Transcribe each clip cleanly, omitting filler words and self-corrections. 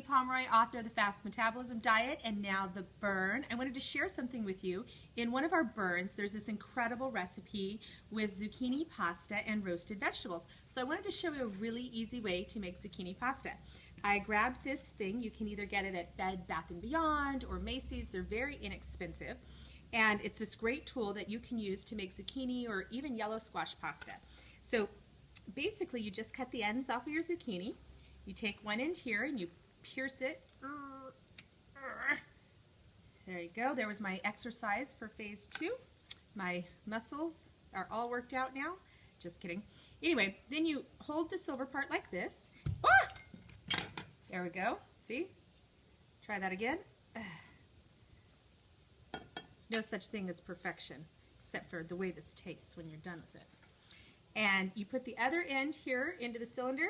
Pomeroy, author of The Fast Metabolism Diet and now The Burn. I wanted to share something with you. In one of our burns, there's this incredible recipe with zucchini pasta and roasted vegetables. So I wanted to show you a really easy way to make zucchini pasta. I grabbed this thing. You can either get it at Bed Bath & Beyond or Macy's. They're very inexpensive. And it's this great tool that you can use to make zucchini or even yellow squash pasta. So basically, you just cut the ends off of your zucchini. You take one end here and you pierce it. There you go. There was my exercise for phase 2. My muscles are all worked out now. Just kidding. Anyway, then you hold the silver part like this. Ah! There we go. See? Try that again. There's no such thing as perfection, except for the way this tastes when you're done with it. And you put the other end here into the cylinder.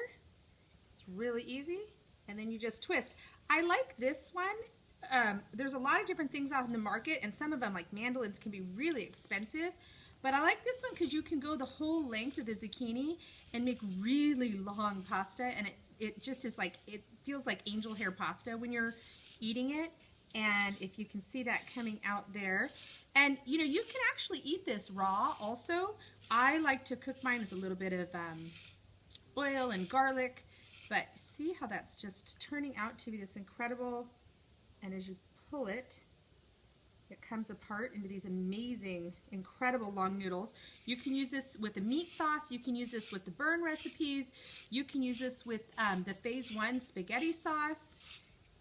It's really easy. And then you just twist. I like this one. There's a lot of different things out in the market, and some of them, like mandolins, can be really expensive. But I like this one because you can go the whole length of the zucchini and make really long pasta, and it just is like, it feels like angel hair pasta when you're eating it. And if you can see that coming out there. And you know, you can actually eat this raw also. I like to cook mine with a little bit of oil and garlic. But see how that's just turning out to be this incredible, and as you pull it, it comes apart into these amazing, incredible long noodles. You can use this with the meat sauce, you can use this with the burn recipes, you can use this with the phase 1 spaghetti sauce,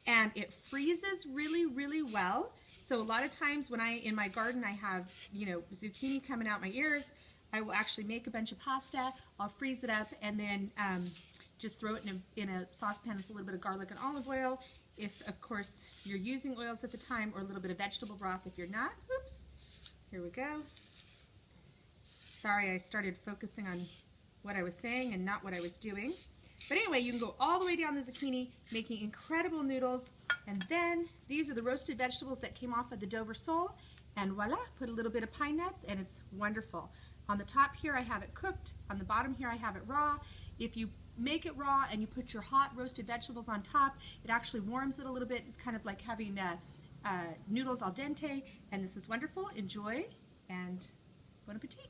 and it freezes really, really well. So a lot of times when in my garden I have, you know, zucchini coming out my ears, I will actually make a bunch of pasta, I'll freeze it up, and then just throw it in a saucepan with a little bit of garlic and olive oil. If, of course, you're using oils at the time, or a little bit of vegetable broth if you're not. Oops. Here we go. Sorry, I started focusing on what I was saying and not what I was doing. But anyway, you can go all the way down the zucchini, making incredible noodles. And then these are the roasted vegetables that came off of the Dover sole. And voila, put a little bit of pine nuts, and it's wonderful. On the top here, I have it cooked. On the bottom here, I have it raw. If you make it raw and you put your hot roasted vegetables on top, it actually warms it a little bit. It's kind of like having noodles al dente, and this is wonderful. Enjoy, and bon appetit.